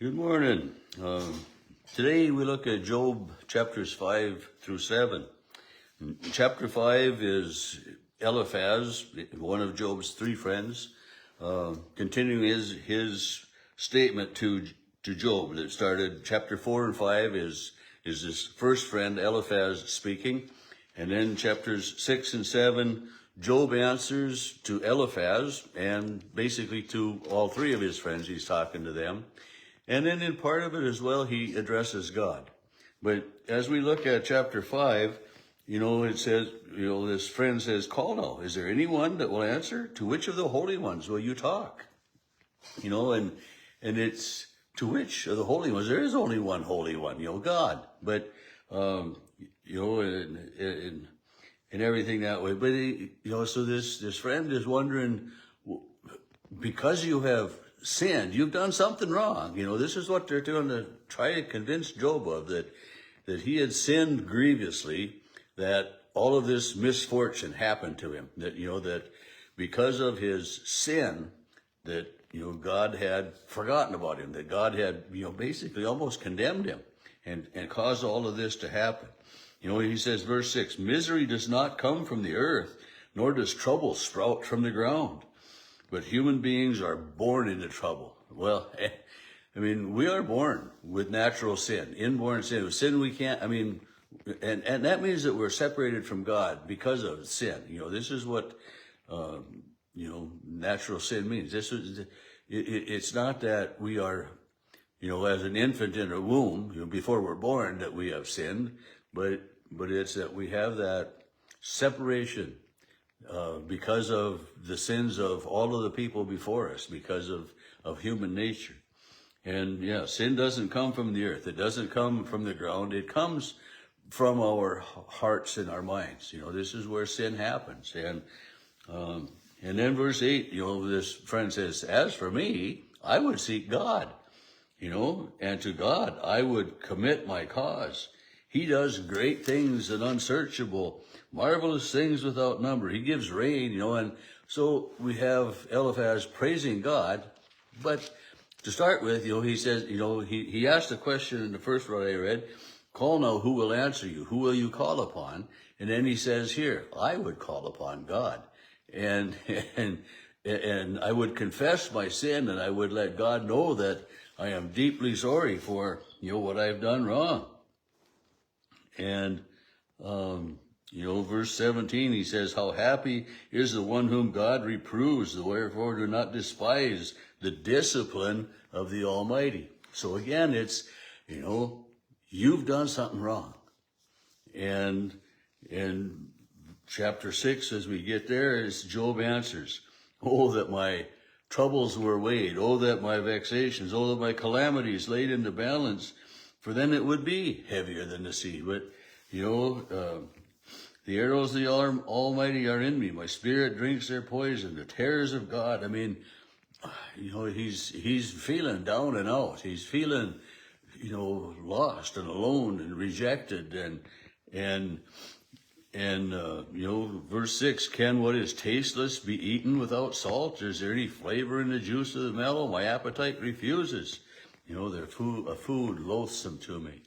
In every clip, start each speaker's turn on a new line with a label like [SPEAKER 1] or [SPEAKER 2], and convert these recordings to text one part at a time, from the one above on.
[SPEAKER 1] Good morning. Today we look at Job chapters 5 through 7. Chapter 5 is Eliphaz, one of Job's three friends, continuing his statement to Job that started. Chapter 4 and 5 is his first friend Eliphaz speaking. And then chapters 6 and 7, Job answers to Eliphaz and basically to all three of his friends. He's talking to them. And then in part of it as well, he addresses God. But as we look at chapter 5, it says, this friend says, "Call now, is there anyone that will answer? To which of the holy ones will you talk?" And it's to which of the holy ones? There is only one holy one, God. But, and everything that way. But, so this friend is wondering, because you have sinned, you've done something wrong. This is what they're doing to try to convince Job of, that he had sinned grievously, that all of this misfortune happened to him, that because of his sin, that God had forgotten about him, that God had basically almost condemned him and caused all of this to happen. He says, verse 6, "Misery does not come from the earth, nor does trouble sprout from the ground. But human beings are born into trouble." Well, we are born with natural sin, inborn sin. Sin we can't, and that means that we're separated from God because of sin. This is what, natural sin means. It's not that we are, as an infant in a womb, before we're born, that we have sinned, but it's that we have that separation because of the sins of all of the people before us, because of human nature. And sin doesn't come from the earth. It doesn't come from the ground. It comes from our hearts and our minds. This is where sin happens. And then verse 8, this friend says, "As for me, I would seek God, and to God I would commit my cause. He does great things and unsearchable, marvelous things without number. He gives rain," and so we have Eliphaz praising God. But to start with, he says, he asked a question in the first one I read, "Call now, who will answer you? Who will you call upon?" And then he says here, "I would call upon God. And I would confess my sin, and I would let God know that I am deeply sorry for, what I've done wrong." And, verse 17, he says, "How happy is the one whom God reproves, wherefore do not despise the discipline of the Almighty." So again, it's, you've done something wrong. And in chapter 6, as we get there, is Job answers, "Oh, that my troubles were weighed. Oh, that my vexations, oh, that my calamities laid in the balance, for then it would be heavier than the sea." But, "The arrows of the Almighty are in me. My spirit drinks their poison, the terrors of God." He's feeling down and out. He's feeling, lost and alone and rejected. And verse 6, "Can what is tasteless be eaten without salt? Is there any flavor in the juice of the mellow? My appetite refuses. They're a food loathsome to me."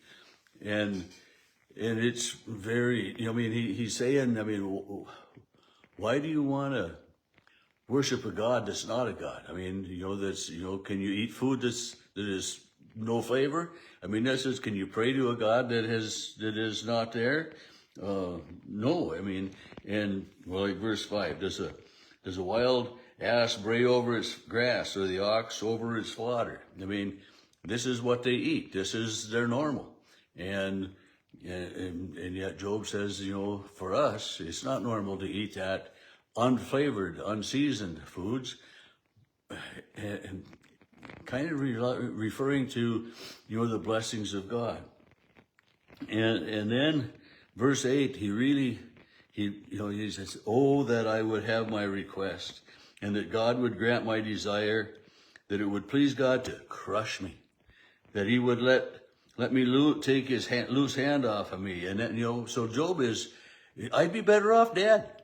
[SPEAKER 1] And it's very, he's saying, why do you want to worship a God that's not a God? That's, can you eat food that is no flavor? That says, can you pray to a God that is not there? No. Like verse 5, does a wild ass bray over its grass, or the ox over its fodder? This is what they eat. This is their normal. And yet Job says, for us, it's not normal to eat that unflavored, unseasoned foods, and kind of referring to, the blessings of God. And then verse 8, he says, "Oh, that I would have my request, and that God would grant my desire, that it would please God to crush me, that he would let me take his loose hand off of me." And then, so Job is, I'd be better off dead.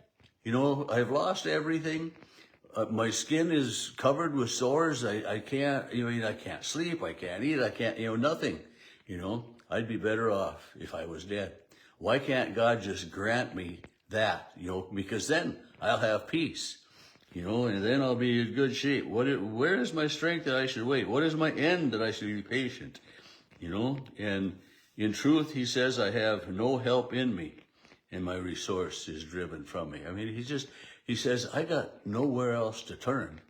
[SPEAKER 1] I've lost everything. my skin is covered with sores. I can't, I can't sleep. I can't eat. I can't, nothing. I'd be better off if I was dead. Why can't God just grant me that? Because then I'll have peace. And then I'll be in good shape. Where is my strength that I should wait? What is my end that I should be patient? And in truth, he says, I have no help in me, and my resource is driven from me. I mean, he says, I got nowhere else to turn.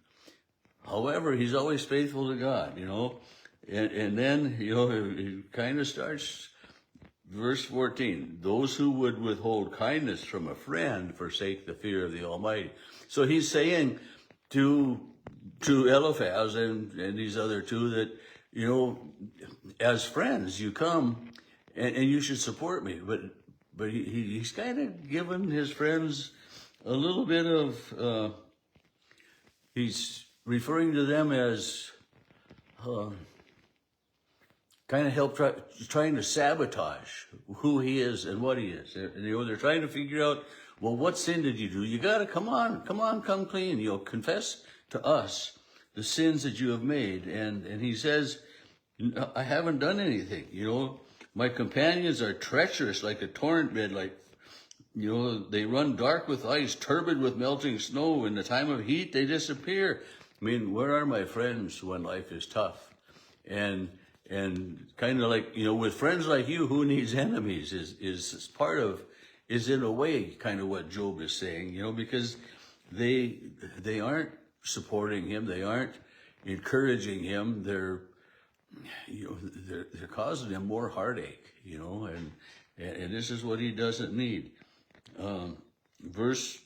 [SPEAKER 1] However, he's always faithful to God, and then, it kind of starts, verse 14, those who would withhold kindness from a friend forsake the fear of the Almighty. So he's saying to Eliphaz and these other two that, as friends, you come and you should support me. But he's kind of given his friends a little bit of, he's referring to them as kind of trying to sabotage who he is and what he is. And, they're trying to figure out, well, what sin did you do? You got to come clean. Confess to us the sins that you have made. And he says, I haven't done anything. My companions are treacherous like a torrent bed, they run dark with ice, turbid with melting snow. In the time of heat, they disappear. I mean, where are my friends when life is tough? And kind of like, with friends like you, who needs enemies is in a way kind of what Job is saying, because they aren't supporting him. They aren't encouraging him. They're causing him more heartache, and this is what he doesn't need. Verse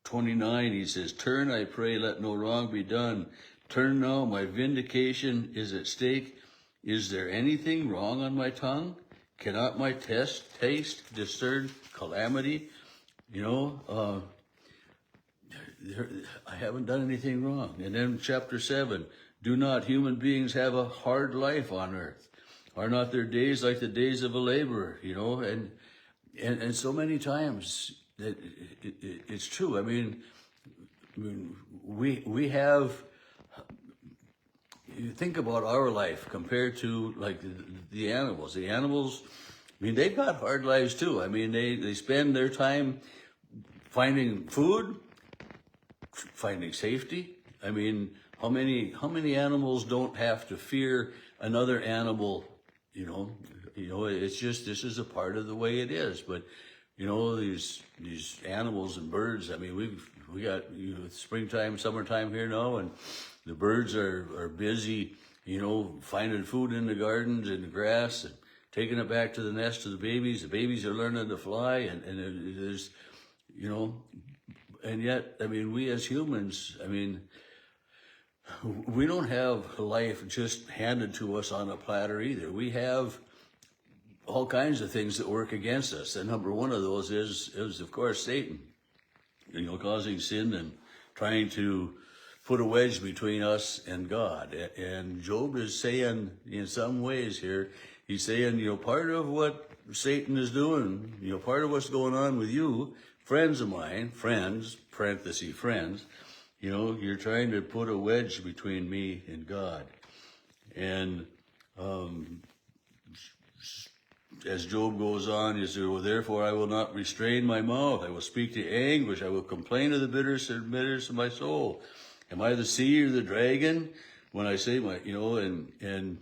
[SPEAKER 1] 29, he says, turn, I pray, let no wrong be done. Turn now, my vindication is at stake. Is there anything wrong on my tongue? Cannot my taste discern calamity? I haven't done anything wrong. And then chapter 7, do not human beings have a hard life on earth? Are not their days like the days of a laborer? And so many times that it's true. I mean, we have, you think about our life compared to like the animals. The animals, they've got hard lives too. I mean, they spend their time finding food, finding safety. I mean, how many animals don't have to fear another animal? It's just, this is a part of the way it is. But these animals and birds. I mean, we got springtime, summertime here now, and the birds are busy, finding food in the gardens and the grass and taking it back to the nest of the babies. The babies are learning to fly, and there's, and yet, I mean, we as humans, we don't have life just handed to us on a platter either. We have all kinds of things that work against us. And number one of those is of course, Satan, causing sin and trying to put a wedge between us and God. And Job is saying, in some ways here, he's saying, part of what Satan is doing, part of what's going on with you, friends of mine, friends, parenthesis, friends, you're trying to put a wedge between me and God. And as Job goes on, he says, well, therefore I will not restrain my mouth. I will speak to anguish. I will complain of the bitterness of my soul. Am I the sea or the dragon? When I say and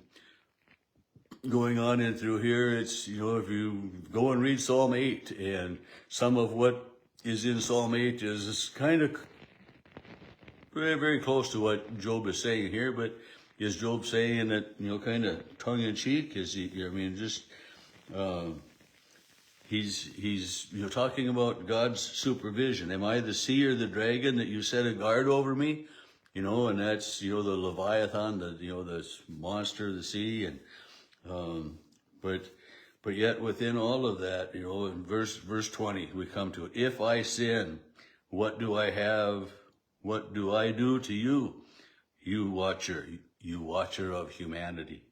[SPEAKER 1] going on in through here, it's, if you go and read Psalm 8, and some of what is in Psalm 8 is kind of very, very close to what Job is saying here. But is Job saying that, kind of tongue in cheek? Is he, he's talking about God's supervision. Am I the sea or the dragon that you set a guard over me? And that's, the Leviathan, this monster of the sea. And, but yet within all of that, in verse 20, we come to it. If I sin, what do I have? What do I do to you? You watcher of humanity.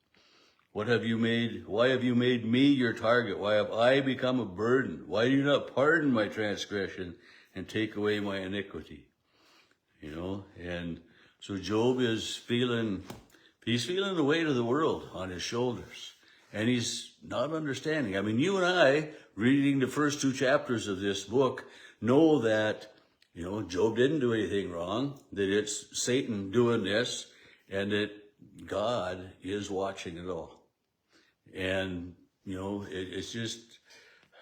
[SPEAKER 1] What have you made? Why have you made me your target? Why have I become a burden? Why do you not pardon my transgression and take away my iniquity? And so Job is he's feeling the weight of the world on his shoulders, and he's not understanding. I mean, you and I, reading the first 2 chapters of this book, know that, Job didn't do anything wrong, that it's Satan doing this, and that God is watching it all. And, it's just,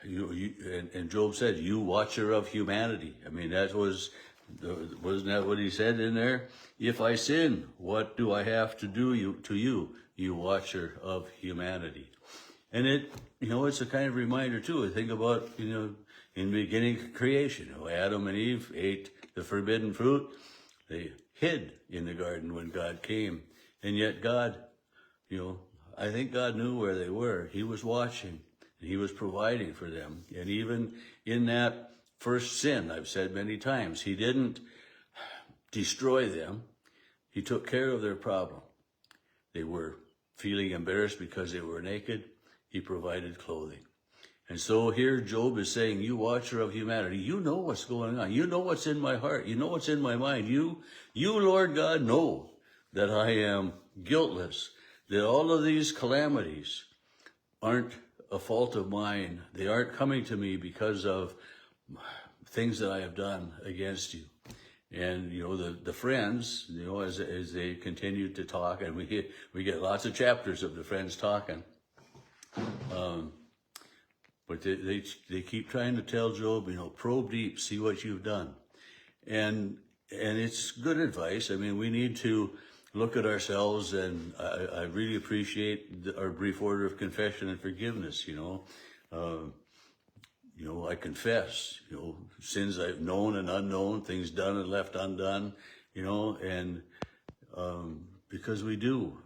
[SPEAKER 1] and Job said, you watcher of humanity. I mean, wasn't that what he said in there? If I sin, what do I have to do to you, you watcher of humanity? And it's a kind of reminder too. I think about, in the beginning of creation, Adam and Eve ate the forbidden fruit. They hid in the garden when God came. And yet God, I think God knew where they were. He was watching, and he was providing for them. And even in that first sin, I've said many times, he didn't destroy them. He took care of their problem. They were feeling embarrassed because they were naked. He provided clothing. And so here Job is saying, you watcher of humanity, you know what's going on. You know what's in my heart. You know what's in my mind. You, Lord God, know that I am guiltless, that all of these calamities aren't a fault of mine. They aren't coming to me because of things that I have done against you. And, the friends, as they continued to talk, and we get lots of chapters of the friends talking, but they keep trying to tell Job, probe deep, see what you've done. And it's good advice. I mean, we need to look at ourselves, and I really appreciate our brief order of confession and forgiveness, I confess, sins I've known and unknown, things done and left undone, and because we do,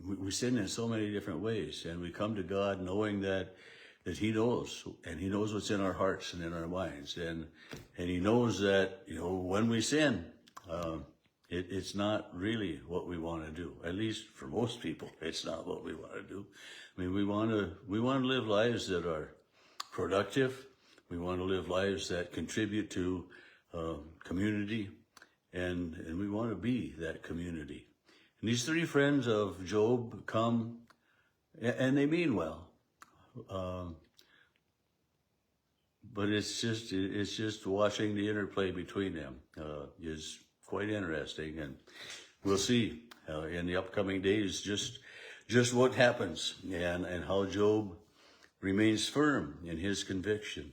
[SPEAKER 1] we sin in so many different ways, and we come to God knowing that he knows, and he knows what's in our hearts and in our minds, and he knows that, when we sin, it's not really what we want to do. At least for most people, it's not what we want to do. I mean, we want to live lives that are productive. We want to live lives that contribute to community, and we want to be that community. And these 3 friends of Job come, and they mean well, but it's just watching the interplay between them is quite interesting, and we'll see in the upcoming days just what happens and how Job remains firm in his conviction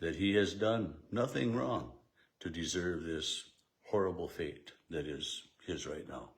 [SPEAKER 1] that he has done nothing wrong to deserve this horrible fate that is his right now.